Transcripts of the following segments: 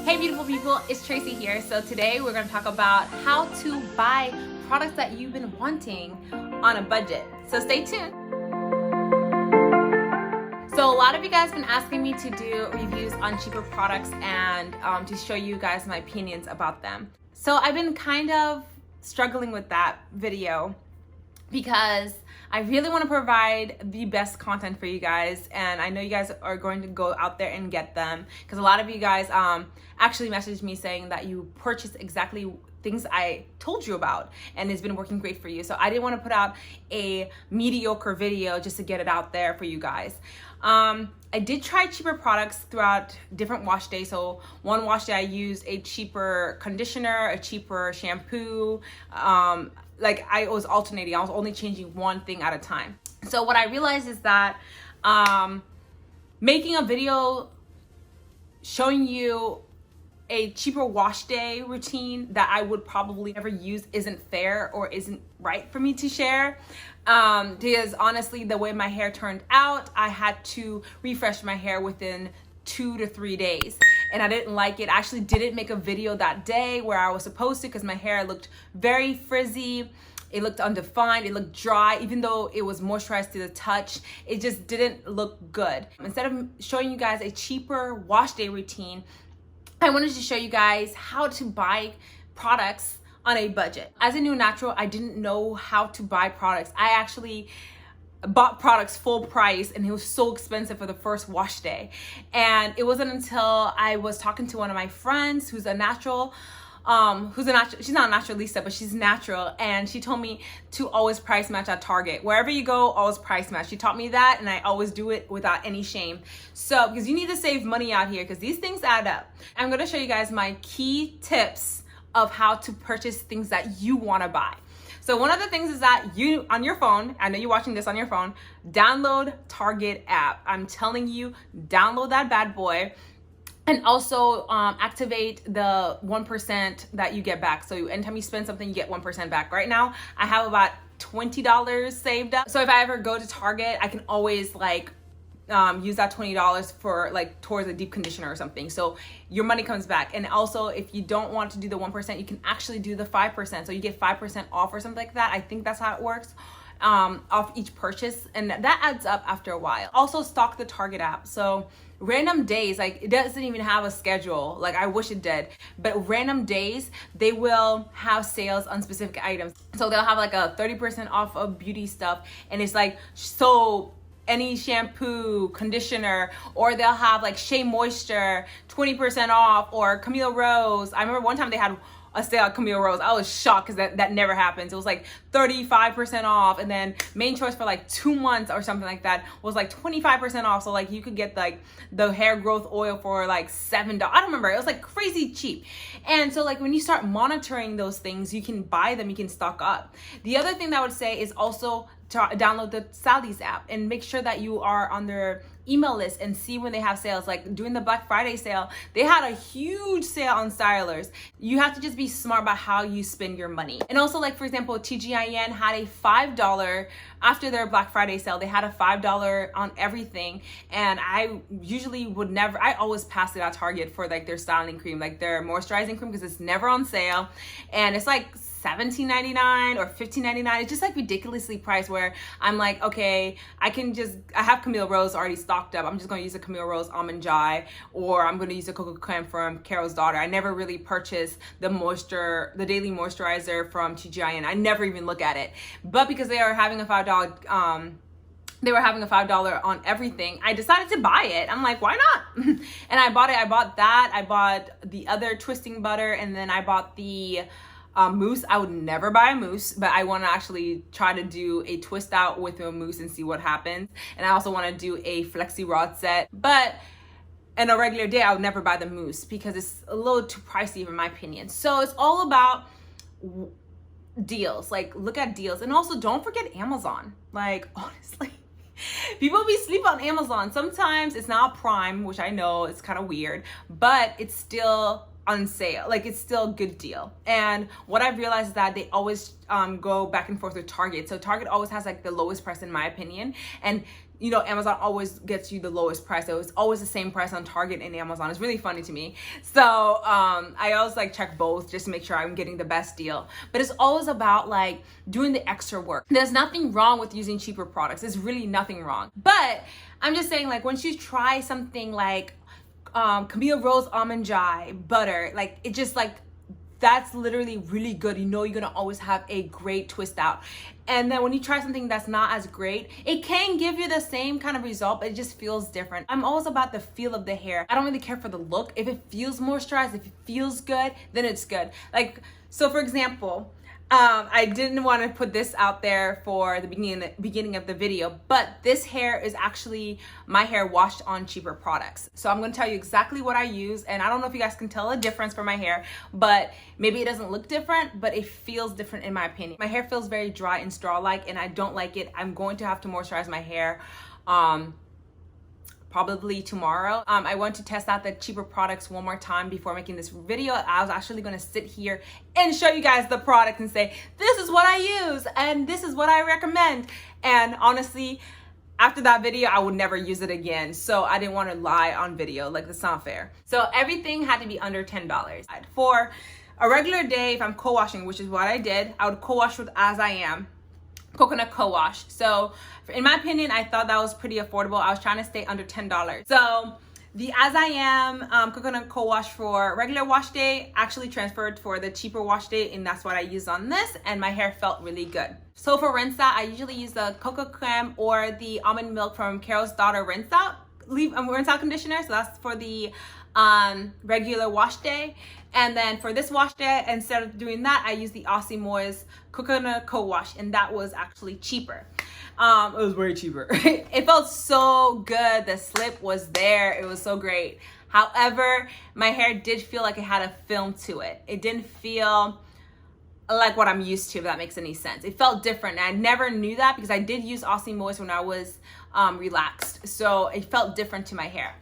Hey beautiful people, it's Tracy here. So today we're going to talk about how to buy products that you've been wanting on a budget. So stay tuned. So a lot of you guys have been asking me to do reviews on cheaper products and to show you guys my opinions about them. So I've been kind of struggling with that video because I really want to provide the best content for you guys, and I know you guys are going to go out there and get them because a lot of you guys actually messaged me saying that you purchased exactly things I told you about and it's been working great for you. So I didn't want to put out a mediocre video just to get it out there for you guys. I did try cheaper products throughout different wash days. So one wash day I used a cheaper conditioner, a cheaper shampoo. Like I was alternating. I was only changing one thing at a time. So what I realized is that making a video showing you a cheaper wash day routine that I would probably never use isn't fair or isn't right for me to share. Because honestly, the way my hair turned out, I had to refresh my hair within 2 to 3 days. And I didn't like it. I actually didn't make a video that day where I was supposed to because my hair looked very frizzy. It looked undefined, it looked dry, even though it was moisturized to the touch, it just didn't look good. Instead of showing you guys a cheaper wash day routine, I wanted to show you guys how to buy products on a budget. As a new natural, I didn't know how to buy products. I actually bought products full price and it was so expensive for the first wash day. And it wasn't until I was talking to one of my friends who's a natural, she's not a naturalista, but she's natural, and she told me to always price match at Target. Wherever you go, always price match. She taught me that, and I always do it without any shame. So, because you need to save money out here, because these things add up. I'm gonna show you guys my key tips of how to purchase things that you wanna buy. So one of the things is that you, on your phone, I know you're watching this on your phone, download Target app. I'm telling you, download that bad boy. And also activate the 1% that you get back. So anytime you spend something, you get 1% back. Right now, I have about $20 saved up. So if I ever go to Target, I can always like use that $20 for like towards a deep conditioner or something. So your money comes back. And also if you don't want to do the 1%, you can actually do the 5%. So you get 5% off or something like that. I think that's how it works. Off each purchase, and that adds up after a while. Also stock the Target app. So random days, like it doesn't even have a schedule, like I wish it did, but random days they will have sales on specific items. So they'll have like a 30% off of beauty stuff, and it's like so any shampoo, conditioner, or they'll have like Shea Moisture 20% off, or Camille Rose. I remember one time they had a sale at Camille Rose. I was shocked because that never happens. It was like 35% off, and then Main Choice for like 2 months or something like that was like 25% off. So like you could get like the hair growth oil for like $7. I don't remember. It was like crazy cheap. And so like when you start monitoring those things, you can buy them, you can stock up. The other thing that I would say is also to download the Sally's app and make sure that you are on their email list and see when they have sales. Like during the Black Friday sale, they had a huge sale on stylers. You have to just be smart about how you spend your money. And also, like for example, TGIN had a $5 after their Black Friday sale. They had a $5 on everything, and I usually would never. I always pass it at Target for like their styling cream, like their moisturizing cream, because it's never on sale, and it's like $17.99 or $15.99. It's just like ridiculously priced, where I'm like, okay, I have Camille Rose already stocked up. I'm just gonna use a Camille Rose Almond Joy, or I'm gonna use a cocoa creme from Carol's Daughter. I never really purchase the daily moisturizer from TGIN. I never even look at it. But because they are having a $5 they were having a $5 on everything, I decided to buy it. I'm like, why not? And I bought it. I bought that. I bought the other twisting butter, and then I bought the mousse. I would never buy a mousse, but I want to actually try to do a twist out with a mousse and see what happens. And I also want to do a flexi rod set, but in a regular day, I would never buy the mousse because it's a little too pricey in my opinion. So it's all about deals. Like look at deals, and also don't forget Amazon. Like honestly, people be sleep on Amazon. Sometimes it's not Prime, which I know it's kind of weird, but it's still on sale. Like it's still a good deal. And what I've realized is that they always go back and forth with Target. So Target always has like the lowest price in my opinion. And you know, Amazon always gets you the lowest price. So it's always the same price on Target and Amazon. It's really funny to me. So I always like check both just to make sure I'm getting the best deal. But it's always about like doing the extra work. There's nothing wrong with using cheaper products. There's really nothing wrong. But I'm just saying, like, once you try something like Camille Rose Almond Joy butter, like, it just like, that's literally really good. You know, you're gonna always have a great twist out. And then when you try something that's not as great, it can give you the same kind of result, but it just feels different. I'm always about the feel of the hair. I don't really care for the look. If it feels moisturized, if it feels good, then it's good. Like, so for example, I didn't want to put this out there for the beginning of the video, but this hair is actually my hair washed on cheaper products. So I'm going to tell you exactly what I use, and I don't know if you guys can tell a difference for my hair, but maybe it doesn't look different, but it feels different in my opinion. My hair feels very dry and straw-like, and I don't like it. I'm going to have to moisturize my hair probably tomorrow. I want to test out the cheaper products one more time before making this video. I was actually gonna sit here and show you guys the product and say, this is what I use and this is what I recommend. And honestly, after that video, I would never use it again. So I didn't want to lie on video, like, that's not fair. So everything had to be under $10. For a regular day, if I'm co-washing, which is what I did, I would co-wash with As I Am coconut co-wash. So in my opinion, I thought that was pretty affordable. I was trying to stay under $10. So the As I Am coconut co-wash for regular wash day actually transferred for the cheaper wash day, and that's what I used on this, and my hair felt really good. So for rinse out, I usually use the cocoa creme or the almond milk from Carol's Daughter rinse out conditioner. So that's for the regular wash day. And then for this wash day, instead of doing that, I use the Aussie Moist coconut co-wash, and that was actually cheaper. It was way cheaper. It felt so good. The slip was there. It was so great. However, my hair did feel like it had a film to it. It didn't feel like what I'm used to, if that makes any sense. It felt different. And I never knew that because I did use Aussie Moist when I was relaxed. So it felt different to my hair.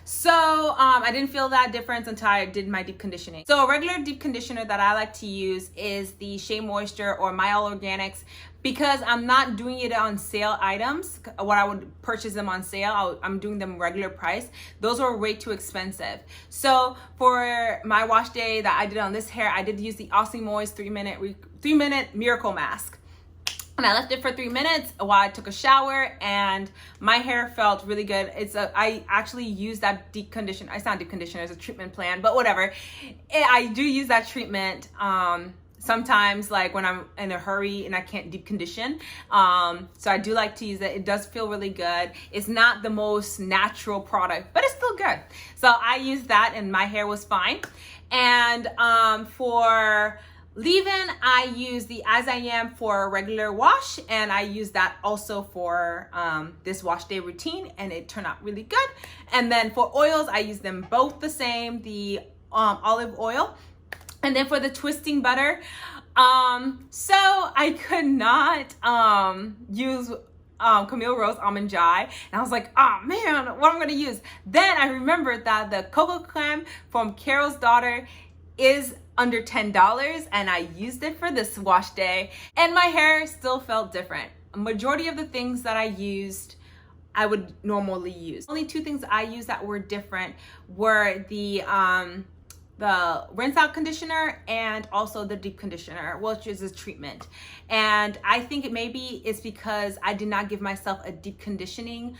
So I didn't feel that difference until I did my deep conditioning. So a regular deep conditioner that I like to use is the Shea Moisture or My All Organics, because I'm not doing it on sale items. When I would purchase them on sale, I'm doing them regular price. Those were way too expensive. So for my wash day that I did on this hair, I did use the Aussie Moist 3-minute Miracle Mask. And I left it for 3 minutes while I took a shower, and my hair felt really good. I actually use that deep conditioner. It's not deep conditioner, it's a treatment plan, but whatever. I do use that treatment sometimes, like when I'm in a hurry and I can't deep condition. So I do like to use it. It does feel really good. It's not the most natural product, but it's still good. So I used that and my hair was fine. And for leave-in, I use the As I Am for a regular wash, and I use that also for this wash day routine, and it turned out really good. And then for oils, I use them both the same, the olive oil. And then for the twisting butter, so I could not use Camille Rose Almond Joy, and I was like, oh man, what am I gonna use? Then I remembered that the cocoa creme from Carol's Daughter is under $10, and I used it for this wash day, and my hair still felt different. A majority of the things that I used, I would normally use. Only two things I used that were different were the rinse out conditioner and also the deep conditioner, which is a treatment. And I think maybe it's because I did not give myself a deep conditioning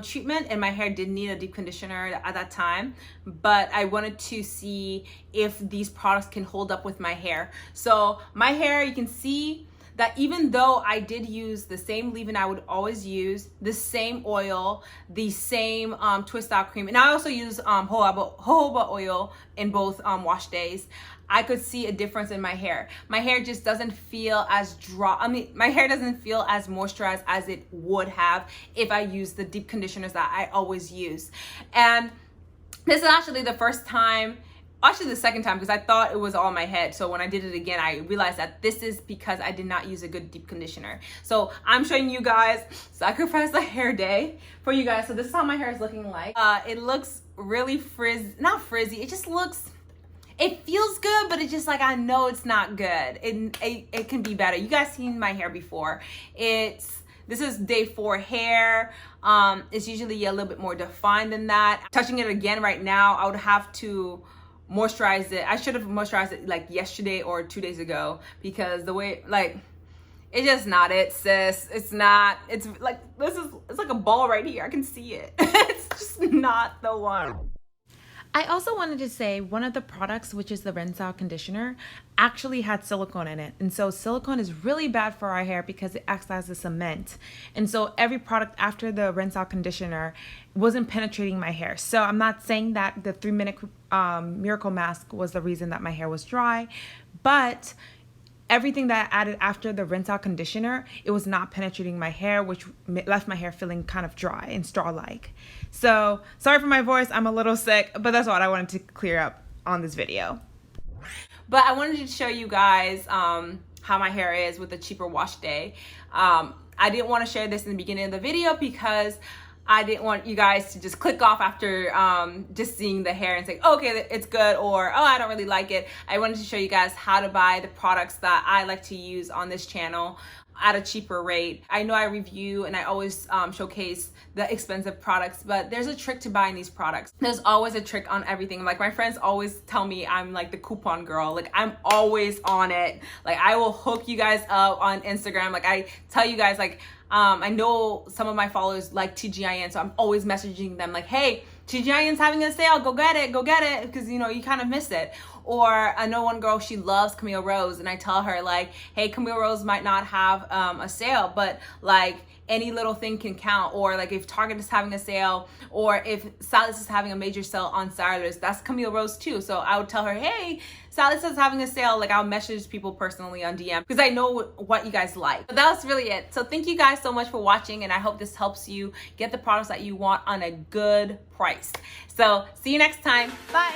treatment, and my hair did need a deep conditioner at that time, but I wanted to see if these products can hold up with my hair. So my hair, you can see that even though I did use the same leave-in I would always use, the same oil, the same twist out cream, and I also use jojoba oil in both wash days, I could see a difference in my hair. My hair just doesn't feel as dry. I mean, my hair doesn't feel as moisturized as it would have if I used the deep conditioners that I always use. And this is actually the first time, actually the second time, because I thought it was all my head. So when I did it again, I realized that this is because I did not use a good deep conditioner. So I'm showing you guys sacrifice a hair day for you guys. So this is how my hair is looking like. It looks really not frizzy. It just looks, it feels good, but it's just like, I know it's not good. It can be better. You guys seen my hair before. It's This is day 4 hair. It's usually a little bit more defined than that. Touching it again right now, I would have to moisturize it. I should have moisturized it like yesterday or 2 days ago, because the way, like, it's just not it, sis. It's not. It's like, it's like a ball right here. I can see it. It's just not the one. I also wanted to say one of the products, which is the rinse out conditioner, actually had silicone in it. And so silicone is really bad for our hair because it acts as a cement. And so every product after the rinse out conditioner wasn't penetrating my hair. So I'm not saying that the 3-minute miracle mask was the reason that my hair was dry, but everything that I added after the rinse out conditioner, it was not penetrating my hair, which left my hair feeling kind of dry and straw-like. So sorry for my voice, I'm a little sick, but that's what I wanted to clear up on this video. But I wanted to show you guys how my hair is with a cheaper wash day. I didn't want to share this in the beginning of the video because I didn't want you guys to just click off after just seeing the hair and say, oh, okay, it's good, or oh, I don't really like it. I wanted to show you guys how to buy the products that I like to use on this channel at a cheaper rate. I know I review and I always showcase the expensive products, but there's a trick to buying these products. There's always a trick on everything. Like, my friends always tell me I'm like the coupon girl. Like, I'm always on it. Like, I will hook you guys up on Instagram. Like, I tell you guys, like, I know some of my followers like TGIN, so I'm always messaging them like, hey, TGIN's having a sale, go get it, because, you know, you kind of miss it. Or I know one girl, she loves Camille Rose, and I tell her like, hey, Camille Rose might not have a sale, but like, any little thing can count. Or like, if Target is having a sale, or if Sally's is having a major sale on Saturdays, that's Camille Rose too. So I would tell her, hey, Sally's is having a sale. Like, I'll message people personally on DM because I know what you guys like. But that was really it. So thank you guys so much for watching, and I hope this helps you get the products that you want on a good price. So see you next time. Bye.